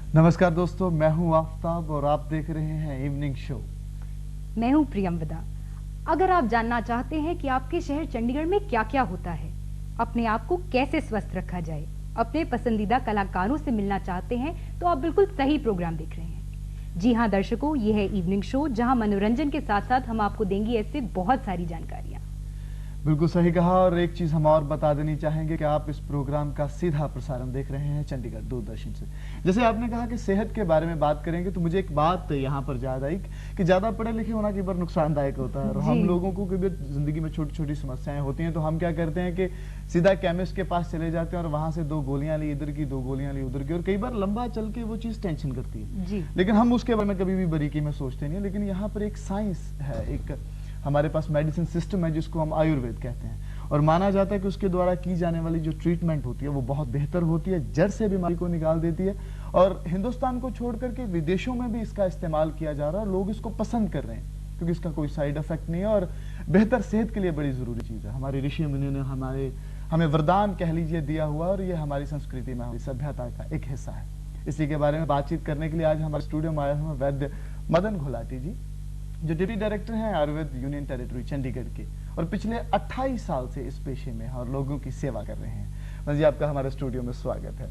नमस्कार दोस्तों, मैं हूं आफ्ताब और आप देख रहे हैं इवनिंग शो। मैं हूं प्रियंवदा। अगर आप जानना चाहते हैं कि आपके शहर चंडीगढ़ में क्या क्या होता है, अपने आप को कैसे स्वस्थ रखा जाए, अपने पसंदीदा कलाकारों से मिलना चाहते हैं, तो आप बिल्कुल सही प्रोग्राम देख रहे हैं। जी हाँ दर्शकों, ये है इवनिंग शो, जहां मनोरंजन के साथ साथ हम आपको देंगे ऐसे बहुत सारी जानकारियां। बिल्कुल सही कहा। और एक चीज हम और बता देनी चाहेंगे कि आप इस प्रोग्राम का सीधा प्रसारण देख रहे हैं चंडीगढ़ दूरदर्शन से। जैसे आपने कहा कि सेहत के बारे में बात करेंगे, तो मुझे एक बात यहाँ पर याद आई कि ज्यादा पढ़े लिखे होना कई बार नुकसानदायक होता है। और हम लोगों को कभी जिंदगी में छोटी छोटी समस्याएं होती हैं, तो हम क्या करते हैं कि सीधा केमिस्ट के पास चले जाते हैं और वहां से 2 गोलियां ली इधर की, 2 गोलियां ली उधर की, और कई बार लंबा चल के वो चीज टेंशन करती है। लेकिन हम उसके बारे में कभी भी बारीकी में सोचते नहीं। लेकिन यहाँ पर एक साइंस है, एक हमारे पास मेडिसिन सिस्टम है जिसको हम आयुर्वेद कहते हैं। और माना जाता है कि उसके द्वारा की जाने वाली जो ट्रीटमेंट होती है वो बहुत बेहतर होती है, जड़ से बीमारी को निकाल देती है। और हिंदुस्तान को छोड़ करके विदेशों में भी इसका इस्तेमाल किया जा रहा है और लोग इसको पसंद कर रहे हैं, क्योंकि इसका कोई साइड इफेक्ट नहीं है और बेहतर सेहत के लिए बड़ी जरूरी चीज है। हमारे ऋषि मुनि ने हमें वरदान कह लीजिए दिया हुआ, और ये हमारी संस्कृति में, हमारी सभ्यता का एक हिस्सा है। इसी के बारे में बातचीत करने के लिए आज हमारे स्टूडियो में आए हुए वैद्य मदन घोलाटी जी, जो डिप्टी डायरेक्टर हैं आयुर्वेद यूनियन टेरिटरी चंडीगढ़ के, और पिछले 28 साल से इस पेशे में और लोगों की सेवा कर रहे हैं। मदन जी, आपका हमारे स्टूडियो में स्वागत है।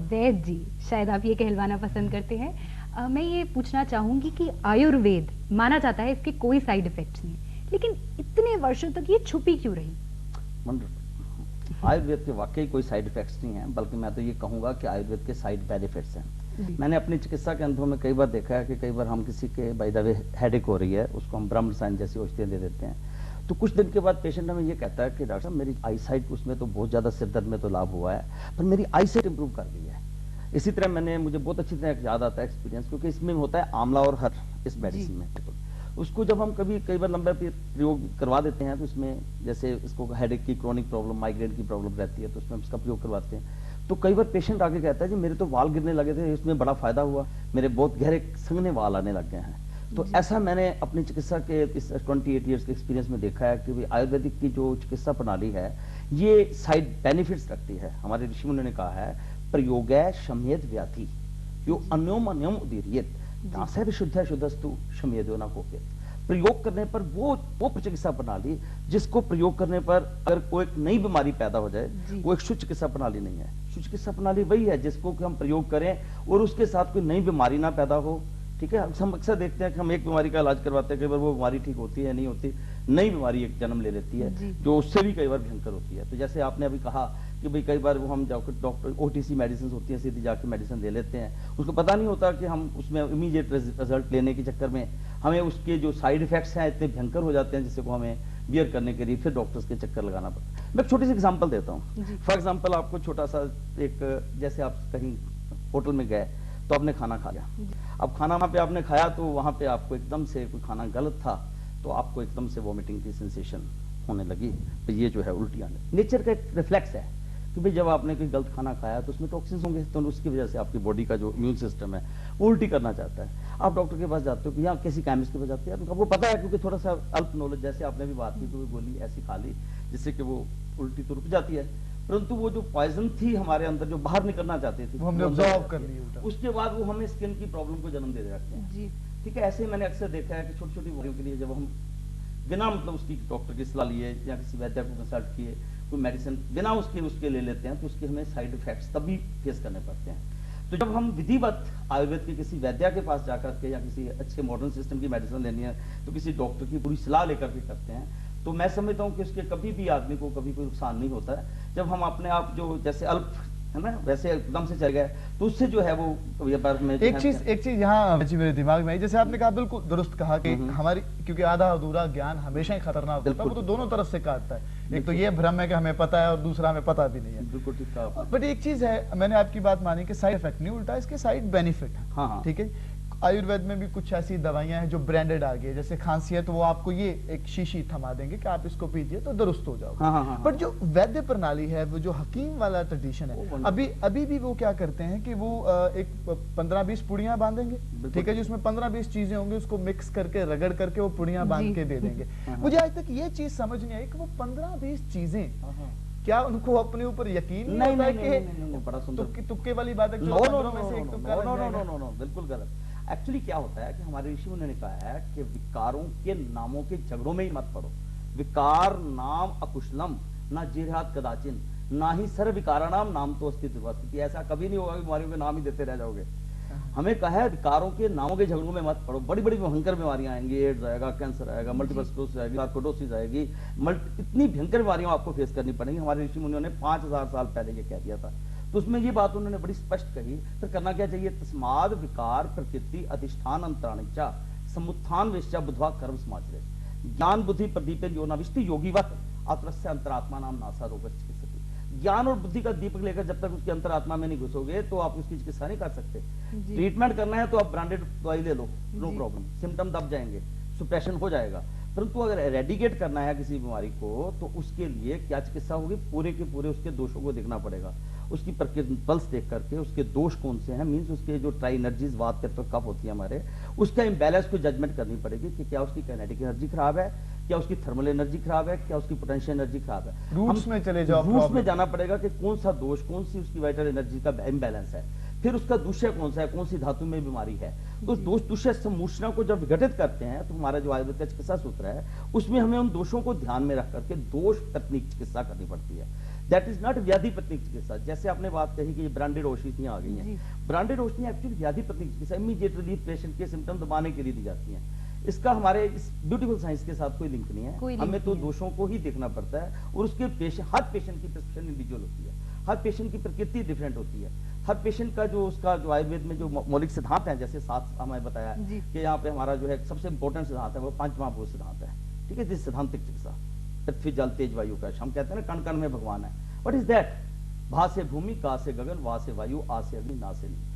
वैद जी, शायद आप ये कहलवाना पसंद करते हैं। मैं ये पूछना चाहूंगी कि आयुर्वेद माना जाता है इसके कोई साइड इफेक्ट्स नहीं, लेकिन इतने वर्षों तक ये छुपी क्यों रही? आयुर्वेद के वाकई कोई साइड इफेक्ट्स नहीं है, बल्कि मैं तो ये कहूंगा कि आयुर्वेद के साइड बेनिफिट्स हैं। मैंने अपनी चिकित्सा के अनुभव में कई बार देखा है कि कई बार हम किसी के बाय द वे हेडेक हो रही है, उसको हम ब्रह्म रसायन जैसी औषधियां दे देते हैं, तो कुछ दिन के बाद पेशेंट हमें ये कहता है कि डॉक्टर साहब मेरी आई साइट, उसमें तो बहुत ज्यादा सिर दर्द में तो लाभ हुआ है, पर मेरी आई साइट इंप्रूव कर गई है। इसी तरह मुझे बहुत अच्छी तरह याद आता है एक्सपीरियंस, क्योंकि इसमें होता है आंवला और हर इस मेडिसिन में। उसको जब हम कई बार लंबा प्रयोग करवा देते हैं, तो इसमें जैसे इसको हेडेक की क्रॉनिक प्रॉब्लम, माइग्रेन की प्रॉब्लम रहती है, तो उसमें इसका प्रयोग करवाते हैं, तो कई बार पेशेंट आके कहता है जी मेरे तो वाल गिरने लगे थे, इसमें बड़ा फायदा हुआ, मेरे बहुत गहरे संघने वाल आने लग गए हैं। तो ऐसा मैंने अपनी चिकित्सा के इस 28 ईयर्स के एक्सपीरियंस में देखा है कि आयुर्वेदिक की जो चिकित्सा प्रणाली है ये साइड बेनिफिट्स रखती है। हमारे ऋषि मुनि ने कहा है प्रयोगै शम्येद व्याधि यो अन्योम अन्योम उदीर्येत दासै विशुद्धै शुद्धस्तु शम्येदो न कोप्येत। प्रयोग करने पर वो चिकित्सा प्रणाली जिसको प्रयोग करने पर अगर कोई नई बीमारी पैदा हो जाए, वो एक शुद्ध चिकित्सा प्रणाली नहीं है। शुद्ध चिकित्सा प्रणाली वही है जिसको कि हम प्रयोग करें और उसके साथ कोई नई बीमारी ना पैदा हो। ठीक है, हम अक्सर देखते हैं कि हम एक बीमारी का इलाज करवाते हैं, कई बार वो बीमारी ठीक होती है नहीं होती, नई बीमारी एक जन्म ले लेती है जो उससे भी कई बार भयंकर होती है। तो जैसे आपने अभी कहा कि भाई कई बार वो हम डॉक्टर ओटीसी मेडिसिन होती है, सीधी जाके मेडिसिन ले लेते हैं, उसको पता नहीं होता कि हम उसमें इमीडिएट रिजल्ट लेने के चक्कर में हमें उसके जो साइड इफेक्ट्स हैं इतने भयंकर हो जाते हैं जिससे को हमें बियर करने के लिए फिर डॉक्टर्स के चक्कर लगाना पड़ता है। मैं एक छोटी सी एग्जांपल देता हूँ। फॉर एग्जांपल आपको छोटा सा एक, जैसे आप कहीं होटल में गए तो आपने खाना खा लिया, अब खाना वहां पे आपने खाया तो वहां पे आपको एकदम से कोई खाना गलत था, तो आपको एकदम से वॉमिटिंग की सेंसेशन होने लगी। तो ये जो है उल्टी आने, नेचर का एक रिफ्लेक्स है कि भाई जब आपने कोई गलत खाना खाया तो उसमें टॉक्सिन्स होंगे, तो उसकी वजह से आपकी बॉडी का जो इम्यून सिस्टम है वो उल्टी करना चाहता है। आप डॉक्टर के पास जाते हो या किसी केमिस्ट के पास जाते हैं, आपको पता है क्योंकि थोड़ा सा अल्प नॉलेज, जैसे आपने भी बात की कि गोली ऐसी खा ली जिससे कि वो उल्टी तो रुक जाती है, परंतु वो जो पॉइजन थी हमारे अंदर जो बाहर निकलना चाहती थी वो हमने ऑब्जर्व कर ली, उसके बाद वो हमें स्किन की प्रॉब्लम को जन्म दे रखते हैं। ठीक है, ऐसे मैंने अक्सर देखा है कि छोटी छोटी बीमारियों के लिए जब हम बिना मतलब उसकी डॉक्टर की सलाह लिए या किसी वैद्य को कंसल्ट किए कोई मेडिसिन बिना उसके ले लेते हैं, तो उसके हमें साइड इफेक्ट्स तभी फेस करने पड़ते हैं। तो जब हम विधिवत आयुर्वेद के किसी वैद्य के पास जाकर के या किसी अच्छे मॉडर्न सिस्टम की मेडिसिन लेनी है तो किसी डॉक्टर की पूरी सलाह लेकर के करते हैं, तो मैं समझता हूँ कि उसके कभी भी आदमी को कभी कोई नुकसान नहीं होता है। जब हम अपने आप जो जैसे अल्प है ना वैसे एकदम से चल गए तो उससे जो है वो व्यापार में एक चीज यहाँ मेरे दिमाग में आई, जैसे आपने कहा बिल्कुल दुरुस्त कहा कि हमारी, क्योंकि आधा अधूरा ज्ञान हमेशा ही खतरनाक होता है, वो तो दोनों तरफ से काटता है। एक तो ये भ्रम है कि हमें पता है और दूसरा हमें पता भी नहीं है। बिल्कुल ठीक कहा। बट एक चीज है, मैंने आपकी बात मानी कि साइड इफेक्ट नहीं, उल्टा इसके साइड बेनिफिट है। ठीक है, आयुर्वेद में भी कुछ ऐसी दवाइयां हैं जो ब्रांडेड आ गई, जैसे खांसी है तो वो आपको ये एक शीशी थमा देंगे कि आप इसको पीजिए तो दुरुस्त हो जाओगे। बट जो वैद्य प्रणाली है, वो जो हकीम वाला ट्रेडिशन है, अभी भी वो क्या करते हैं कि वो एक 15-20 पुड़ियां बांधेंगे, ठीक है, जिसमें 15-20 चीजें होंगी, उसको मिक्स करके रगड़ करके वो पुड़ियां बांध के दे देंगे। मुझे आज तक ये चीज समझ नहीं आई कि वो 15-20 चीजें क्या उनको अपने ऊपर यकीन नहीं होता है कि बड़ा सुंदर तुक्के वाली बात है, नो चलो नो 15 में से एक तुक्का लग जाएगा? नो, बिल्कुल गलत। एक्चुअली क्या होता है कि हमारे ऋषि मुनियों ने कहा है कि विकारों के नामों के झगड़ों में ही मत पड़ो। विकार नाम अकुशलम ना जिरहात कदाचिन ना ही सर्व विकाराणाम नाम तो अस्तित्व। ऐसा कभी नहीं होगा कि बीमारियों के नाम ही देते रह जाओगे। हमें कहा है विकारों के नामों के झगड़ों में मत पड़ो। बड़ी बड़ी भयंकर बीमारियां आएंगी, एड्स आएगा, कैंसर आएगा, मल्टीपल स्क्लेरोसिस आएगी, सार्कोइडोसिस आएगी, इतनी भयंकर बीमारियां आपको फेस करनी पड़ेंगी। हमारे ऋषि मुनियों ने 5000 साल पहले ये कह दिया था। तो उसमें ये बात उन्होंने बड़ी स्पष्ट कही। फिर करना क्या चाहिए? तस्माद विकार प्रकृति अधिष्ठान अंतराणिचा समुत्थान वेश्या बुधवा कर्म समाचरे ज्ञान बुद्धि प्रदीप योनाविष्टि योगीवत अत्रस्य अंतरात्मा नाम नासा रोग चिकित्सक। ज्ञान और बुद्धि का दीपक लेकर जब तक उसकी अंतरात्मा में नहीं घुसोगे तो आप उसकी चिकित्सा नहीं कर सकते। ट्रीटमेंट करना है तो आप ब्रांडेड दवाई ले लो, नो प्रॉब्लम, सिम्टम दब जाएंगे, सुप्रेशन हो जाएगा। परंतु अगर एरेडिकेट करना है किसी बीमारी को तो उसके लिए क्या चिकित्सा होगी? पूरे के पूरे उसके दोषों को देखना पड़ेगा। उसकी प्रकृति पल्स देख करके उसके दोष कौन से हैं, मींस उसके जो ट्राई एनर्जीज वात पित्त कफ होती है हमारे, उसका इंबैलेंस को जजमेंट करनी पड़ेगी कि क्या उसकी काइनेटिक एनर्जी खराब है, क्या उसकी थर्मल एनर्जी खराब है, क्या उसकी पोटेंशियल एनर्जी खराब है। रूट्स में चले जाओ, रूट्स में जाना पड़ेगा कि कौन सा दोष, कौन सी उसकी वाइटल एनर्जी का इंबैलेंस है, फिर उसका दूषय कौन सा है, कौन सी धातु में बीमारी है। तो दोष दूषय समूषणा को जब विघटित करते हैं तो हमारा जो आयुर्वेद का चिकित्सा सूत्र है उसमें हमें उन दोषों को ध्यान में रख करके दोष तकनीक चिकित्सा करनी पड़ती है। दैट इज नॉट व्याधि तकनीक चिकित्सा। जैसे आपने बात कही कि ब्रांडेड औषधियां आ गई हैं, ब्रांडेड औषधियां एक्चुअली व्याधि तकनीक चिकित्सा इमीडिएट रिलीफ पेशेंट के सिम्टम दबाने के लिए दी जाती हैं। इसका हमारे इस ब्यूटीफुल साइंस के साथ कोई लिंक नहीं है। हमें तो दोषों को ही देखना पड़ता है और उसके हर पेशेंट की प्रिस्क्रिप्शन इंडिविजुअल होती है, हर पेशेंट की प्रकृति डिफरेंट होती है। हर पेशेंट का जो उसका जो आयुर्वेद में जो मौलिक सिद्धांत है, जैसे 7 हमें बताया कि यहाँ पे हमारा जो है सबसे इंपॉर्टेंट सिद्धांत है वो पंचमहाभूत सिद्धांत है। ठीक है, जिस सिद्धांतिक चिकित्सा पृथ्वी जल तेज वायु का हम कहते हैं ना, कण कण में भगवान है। What is that? भा से भूमि, का से गगन, वा से वायु, आ से अग्नि, ना से नहीं।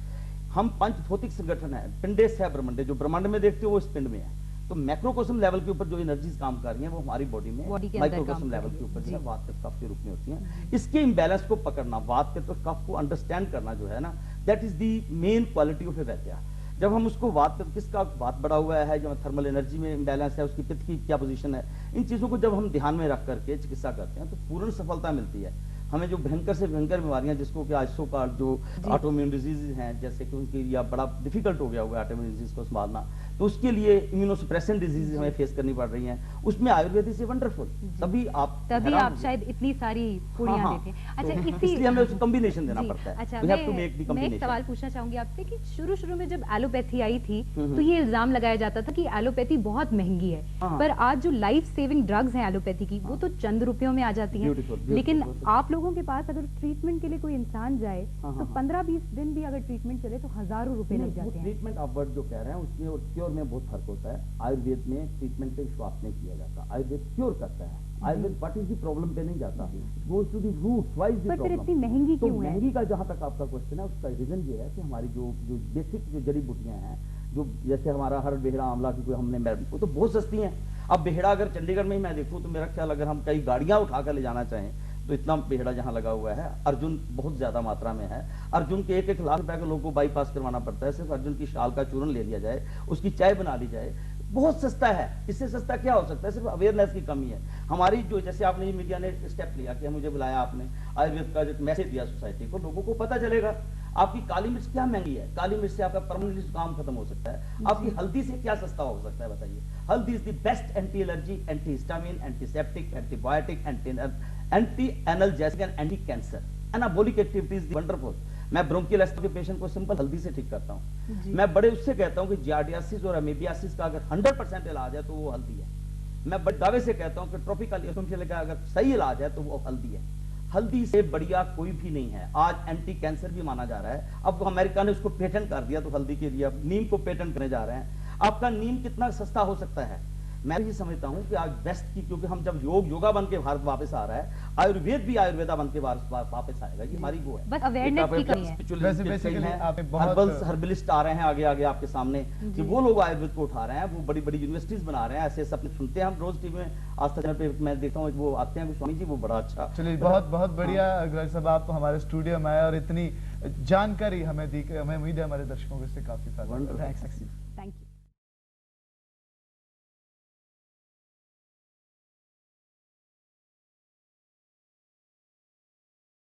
हम पंच भौतिक संगठन है, पिंडे से ब्रह्मांडे, जो ब्रह्मांड में देखते हो वो इस पिंड में है। तो मैक्रोकोसम लेवल के ऊपर जो एनर्जीज काम कर रही हैं वो हमारी बॉडी में माइक्रोकोसम लेवल के ऊपर जो है वात पित्त कफ के रूप में होती हैं। इसके इंबैलेंस को पकड़ना, वात पित्त और कफ को अंडरस्टैंड करना जो है ना, that is the main quality of a वैद्य। जब हम उसको वात पित्त किसका वात बढ़ा हुआ है, जो थर्मल एनर्जी में इंबैलेंस है, उसकी पित्त की क्या पोजीशन है, इन चीजों को जब हम ध्यान में रख करके चिकित्सा करते हैं तो पूर्ण सफलता मिलती है। हमें जो भयंकर से भयंकर बीमारियां जिसको कि आइसो का जो ऑटोइम्यून डिजीज हैं, जैसे कि उनके लिए बड़ा डिफिकल्ट हो गया हुआ है ऑटोइम्यून डिजीज को संभालना, तो उसके लिए इम्यूनोसप्रेसेंट डिजीज हमें फेस करनी पड़ रही हैं। उसमें आयुर्वेद इज वंडरफुल। तभी आप शायद इतनी सारी पूरियां देते हैं। अच्छा, इसलिए हमें उसको कॉम्बिनेशन देना पड़ता है। अच्छा, मैं एक सवाल पूछना चाहूंगी आपसे कि शुरू में जब एलोपैथी आई थी तो ये इल्जाम लगाया जाता था कि एलोपैथी बहुत महंगी है, पर आज जो लाइफ सेविंग ड्रग्स हैं एलोपैथी की वो तो चंद रुपयों में आ जाती हैं। लेकिन आप लोगों के पास अगर ट्रीटमेंट के लिए कोई इंसान जाए तो 15-20 दिन भी अगर ट्रीटमेंट चले तो हजारों रुपए लग जाते हैं। ट्रीटमेंट आप वर्ड जो कह रहे हैं उसमें और क्योर में बहुत फर्क होता है। आयुर्वेद में ट्रीटमेंट पे विश्वास नहीं किया जाता, आयुर्वेद क्योर करता है। Ayurveda what is the problem पे नहीं जाता, goes to the root, why is the problem. इतनी महंगी क्यों है? महंगी का जहां तक आपका क्वेश्चन है उसका रीजन ये है कि हमारी जो बेसिक जो जड़ी बूटियां हैं, जो जैसे हमारा हर बेहड़ा आंवला की कोई हमने वो तो बहुत सस्ती हैं। अब बेहड़ा अगर चंडीगढ़ में ही मैं देखूं तो मेरा ख्याल अगर हम कई गाड़ियां उठाकर ले जाना चाहें तो इतना बेहड़ा जहां लगा हुआ है, अर्जुन बहुत ज्यादा मात्रा में है। अर्जुन के 1-1 लाख रुपए के लोगों को बाईपास करवाना पड़ता है, सिर्फ अर्जुन की शाल का चूर्ण ले लिया जाए, उसकी चाय बना ली जाए, बहुत सस्ता है। इससे सस्ता क्या हो सकता है? सिर्फ अवेयरनेस की कमी है हमारी। जो जैसे आपने मीडिया ने स्टेप लिया कि मुझे बुलाया, आपने आयुर्वेद का जो मैसेज दिया सोसाइटी को, लोगों को पता चलेगा आपकी काली मिर्च क्या महंगी है। काली मिर्च से आपका परमानेंटली जुकाम खत्म हो सकता है। आपकी हल्दी से क्या सस्ता हो सकता है बताइए? Haldi is the best anti allergy, anti histamine, antiseptic, antibiotic, anti analgesic and anti cancer. Anabolic activity is wonderful. मैं ब्रोंकियल एस्थमा के पेशेंट को सिंपल हल्दी से ठीक करता हूं। मैं बड़े उससे कहता हूं कि जियार्डियासिस और अमीबियासिस का अगर 100% इलाज है तो वो हल्दी है। मैं बड़े दावे से कहता हूं कि ट्रॉपिकल इन्फ्लुएंजा का अगर सही इलाज है तो वो हल्दी है। हल्दी से बढ़िया कोई भी नहीं है। आज एंटी कैंसर भी माना जा रहा है। अब अमेरिका ने उसको पेटेंट कर दिया, तो हल्दी के लिए अब नीम को पेटेंट करने जा रहे हैं। आपका नीम कितना सस्ता हो सकता है? मैं ये समझता हूं कि आज बेस्ट की, क्योंकि हम जब योगा बन के भारत वापस आ रहा है, आयुर्वेद भी आयुर्वेदा बन के वापस आएगा। ये हमारी वो है, बस अवेयरनेस की कमी है। वैसे बेसिकली आप बहुत हर्बलिस्ट आ रहे हैं आगे आपके सामने कि वो लोग आयुर्वेद को उठा रहे हैं, वो बड़ी बड़ी यूनिवर्सिटीज बना रहे हैं। ऐसे सपने सुनते हैं हम रोज टीवी में, आस्था चैनल पे मैं देखता हूँ वो आते हैं स्वामी जी, वो बड़ा अच्छा। चलिए, बहुत बहुत बढ़िया अग्रज साहब, आप हमारे स्टूडियो में आए और इतनी जानकारी हमें दी। हमें उम्मीद है हमारे दर्शकों को इससे काफी फायदा।